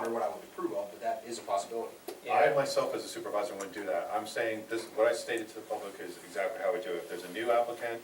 or what I would approve of, but that is a possibility. I myself as a supervisor wouldn't do that. I'm saying this, what I stated to the public is exactly how I do it. If there's a new applicant,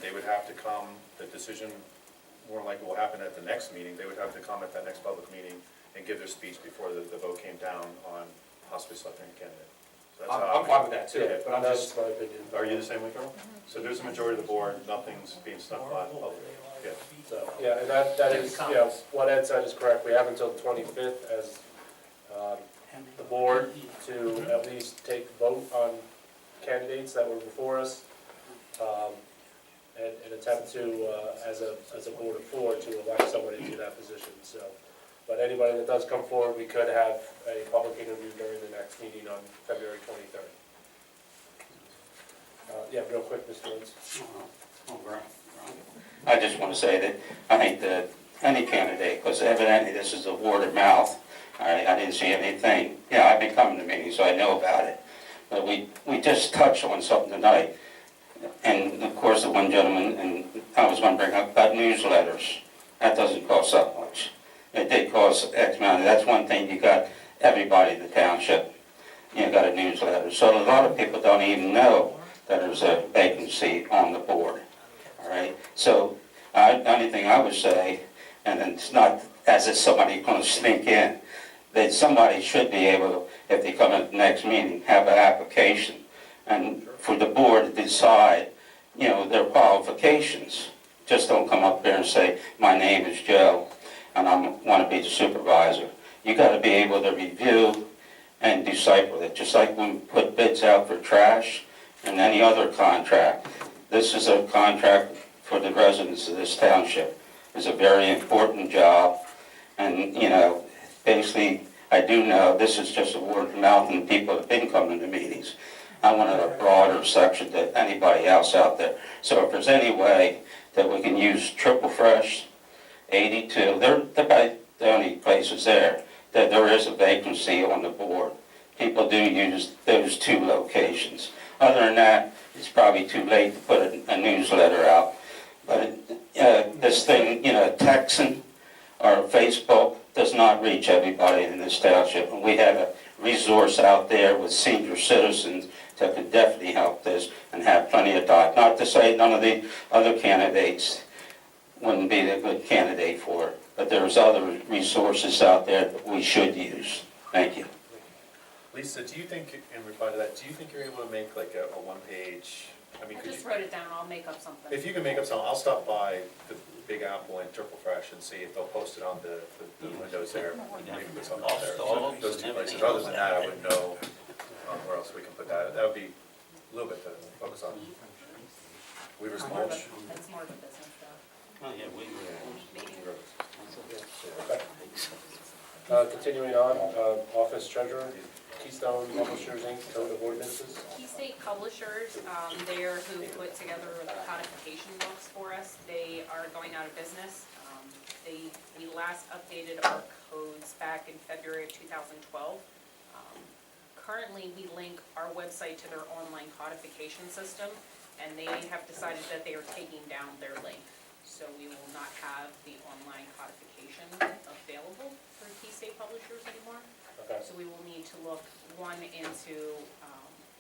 they would have to come, the decision more likely will happen at the next meeting. They would have to come at that next public meeting and give their speech before the vote came down on possibly selecting a candidate. So that's how I'm fine with that too, Yeah, but I'm that's just, my opinion. Are you the same way, Carl? So there's a majority of the board, nothing's being snuck by the public. Yeah. So, yeah, and that is, you know, what Ed said is correct. We have until the 25th as the board to at least take vote on candidates that were before us, and attempt to, as a board of four, to elect somebody to that position, so. But anybody that does come forward, we could have a public interview during the next meeting on February 23rd. Yeah, real quick, Mr. Woods. I just want to say that I think that any candidate, because evidently this is a word of mouth, I didn't see anything. Yeah, I've been coming to meetings, so I know about it. But we just touched on something tonight. And of course, the one gentleman, and I was going to bring up about newsletters. That doesn't cost that much. It did cost X amount. That's one thing, you got everybody in the township, you got a newsletter. So a lot of people don't even know that there's a vacancy on the board. All right, so the only thing I would say, and it's not as if somebody's going to sneak in, that somebody should be able, if they come at the next meeting, have an application, and for the board to decide, you know, their qualifications. Just don't come up there and say, my name is Joe, and I want to be the supervisor. You got to be able to review and decipher it, just like when we put bids out for trash and any other contract. This is a contract for the residents of this township. It's a very important job, and you know, basically, I do know this is just a word of mouth, and people have been coming to meetings. I wanted a broader section than anybody else out there. So if there's any way that we can use Triple Fresh, 82, they're about the only places there that there is a vacancy on the board. People do use those two locations. Other than that, it's probably too late to put a newsletter out. But this thing, you know, texting or Facebook does not reach everybody in this township. And we have a resource out there with senior citizens that could definitely help this and have plenty of time. Not to say none of the other candidates wouldn't be a good candidate for it, but there's other resources out there that we should use. Thank you. Lisa, do you think, in reply to that, do you think you're able to make like a one-page, I mean, I could just you? wrote it down, I'll make up something. If you can make up something, I'll stop by the Big Apple and Triple Fresh and see if they'll post it on the windows there. Maybe put something on there. So those two places. Other than that, I wouldn't know where else we can put that. That would be a little bit to focus on. Weaver's It's more of Mulch. a- It's more of a business stuff. Oh, yeah, we Continuing on, Office Treasurer, Keystone Publishers, Inc., Code of Ordinances. Key State Publishers, they're who put together the codification books for us. They are going out of business. We last updated our codes back in February of 2012. Currently, we link our website to their online codification system, and they have decided that they are taking down their link. So we will not have the online codification available for Key State Publishers anymore. Okay. So we will need to look, one, into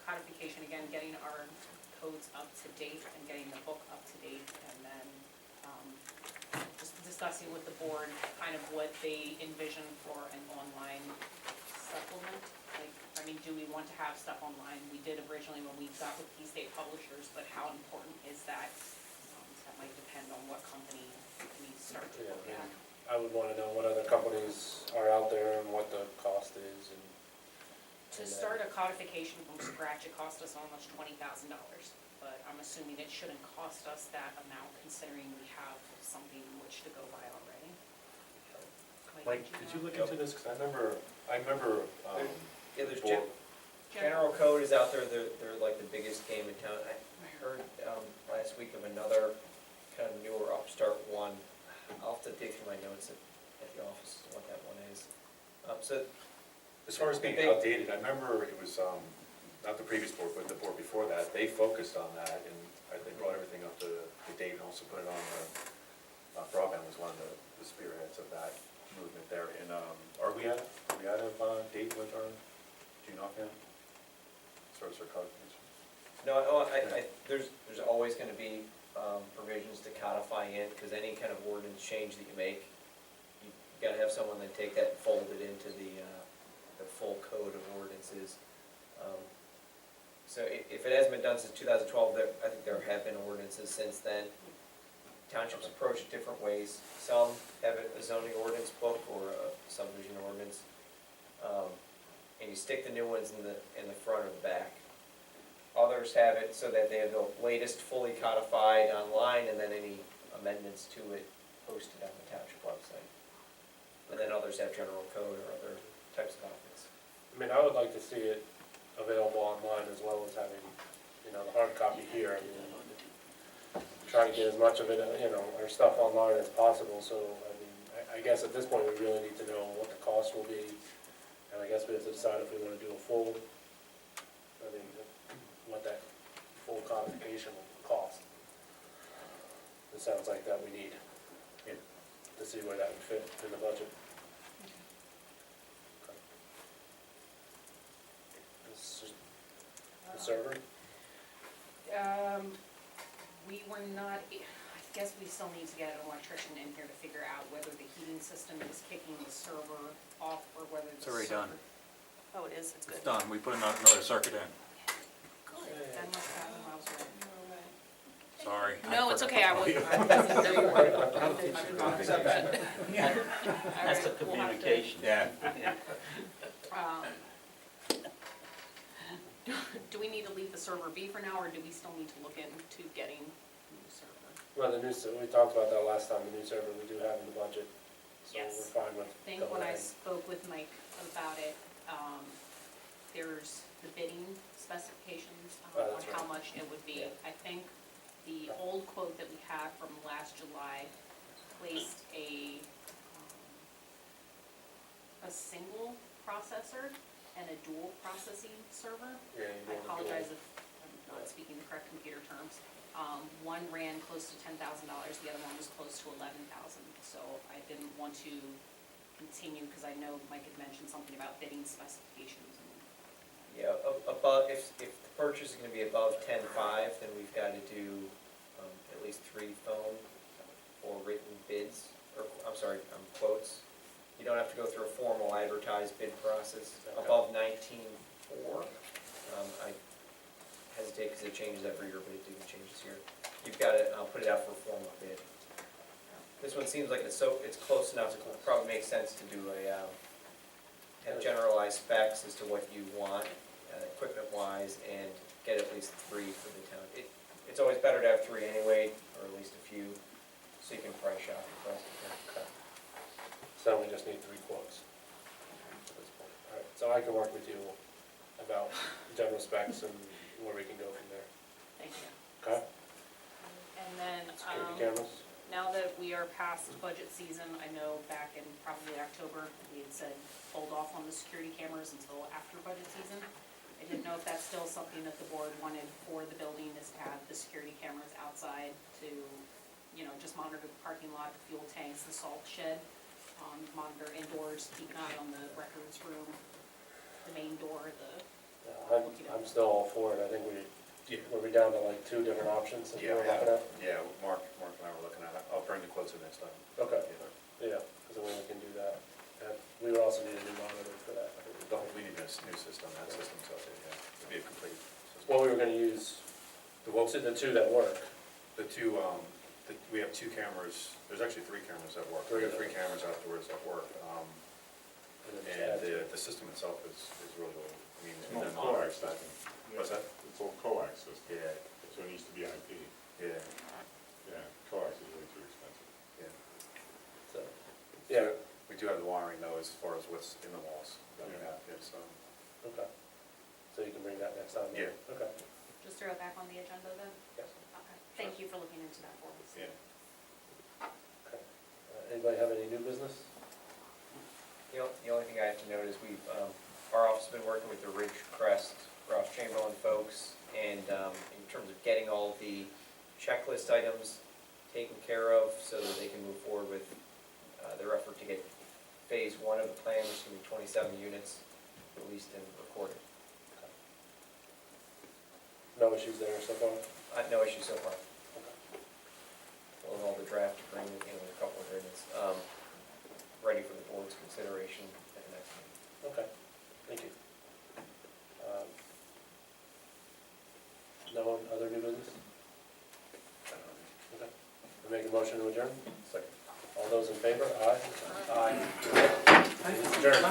codification, again, getting our codes up to date and getting the book up to date, and then just discussing with the board kind of what they envision for an online supplement. Like, I mean, do we want to have stuff online? We did originally when we got with Key State Publishers, but how important is that? That might depend on what company we start to look at. I would want to know what other companies are out there and what the cost is. To start a codification from scratch, it cost us almost $20,000, but I'm assuming it shouldn't cost us that amount considering we have something which to go by already. Mike, did you look into this? Because I remember. Yeah, there's board- General Code is out there, they're like the biggest game in town. I heard last week of another kind of newer upstart one. I'll have to dig through my notes at the office what that one is. So As far as being outdated, I remember it was, not the previous board, but the board before that, they focused on that, and they brought everything up to date and also put it on the, broadband was one of the spearheads of that movement there. And are we at offhand? Source or codification? No, there's always gonna be provisions to codify in, because any kind of ordinance change that you make, you gotta have someone then take that and fold it into the full code of ordinances. So if it hasn't been done since 2012, I think there have been ordinances since then. Townships approach it different ways. Some have a zoning ordinance book or a subdivision ordinance. And you stick the new ones in the front or the back. Others have it so that they have the latest fully codified online, and then any amendments to it posted on the township website. And then others have general code or other types of documents. I mean, I would like to see it available online as well as having, the hard copy here. I mean, try to get as much of it, our stuff online as possible, so, I mean, I guess at this point, we really need to know what the cost will be, and I guess we have to decide if we wanna do a full, what that full codification will cost. It sounds like that we need, to see where that would fit in the budget. The server? We were not, I guess we still need to get an electrician in here to figure out whether the heating system is kicking the server off or whether the It's already done. Oh, it is, it's good. It's done, we put another circuit in. Good, that must have been I was right. Sorry. No, it's okay, I wasn't there. That's the communication. Yeah. Do we need to leave the server be for now, or do we still need to look into getting a new server? Well, we talked about that last time, the new server we do have in the budget, so Yes. we're fine with I think going when I ahead. spoke with Mike about it, there's the bidding specifications Oh, on that's how right. much it would be. Yeah. I think the old quote that we had from last July placed a single processor and a dual processing server. Yeah, you I want to apologize do if I'm not speaking the correct computer terms. One ran close to $10,000, the other one was close to $11,000. So I didn't want to continue, because I know Mike had mentioned something about bidding specifications. Yeah, above, if the purchase is gonna be above 10.5, then we've gotta do at least 3 phone or written bids, or, quotes. You don't have to go through a formal advertised bid process. Okay. Above 19.4, I hesitate because it changes every year, but it even changes here. You've gotta put it out for a formal bid. This one seems like it's close enough, it probably makes sense to do have generalized specs as to what you want, equipment-wise, and get at least 3 for the town. It's always better to have 3 anyway, or at least a few, so you can price shop the rest. Okay. So we just need 3 quotes at this point. All right, so I can work with you about general specs and where we can go from there. Thank you. Okay? And then, Security cameras? now that we are past budget season, I know back in probably October, we had said hold off on the security cameras until after budget season. I didn't know if that's still something that the board wanted for the building, is to have the security cameras outside to, just monitor the parking lot, the fuel tanks, the salt shed, monitor indoors, keep an eye on the records room, the main door, I'm still all for it. I think we're down to like 2 different options that Yeah, we're looking at. yeah, Mark and I were looking at it. I'll bring the quotes in next time. Okay, yeah, because then we can do that. And we would also need a new monitor for that. We need this new system, that system's up there, yeah. It'd be a complete system. Well, we were gonna use the 2 that work. The 2, we have 2 cameras, there's actually 3 cameras that work. We have 3 cameras outdoors that work. And then And add- the system itself is really old. I mean, It's and all the monitor coax stuff. system. What's that? It's all coax system, Yeah, so it needs to be IP. yeah, Yeah, coax is way too expensive. yeah. So, yeah, We do have the wiring though, as far as what's in the walls that we have, yeah, so. okay. So you can bring that next time? then? Yeah. Okay, just throw it back on the agenda then? yes. Okay, thank you for looking into that for us. Yeah. Okay. Anybody have any new business? The only thing I have to note is our office has been working with the Ridgecrest, Ross Chamberlain folks, and in terms of getting all the checklist items taken care of so that they can move forward with their effort to get phase 1 of the plan, which is going to be 27 units, released and recorded. No issues there so far? No issues so far. Well, all the draft agreement, a couple of agreements, ready for the board's consideration at the next meeting. Okay, thank you. No other new business? Okay. We make a motion to adjourn? Second. All those in favor? Aye? Aye. Adjourn.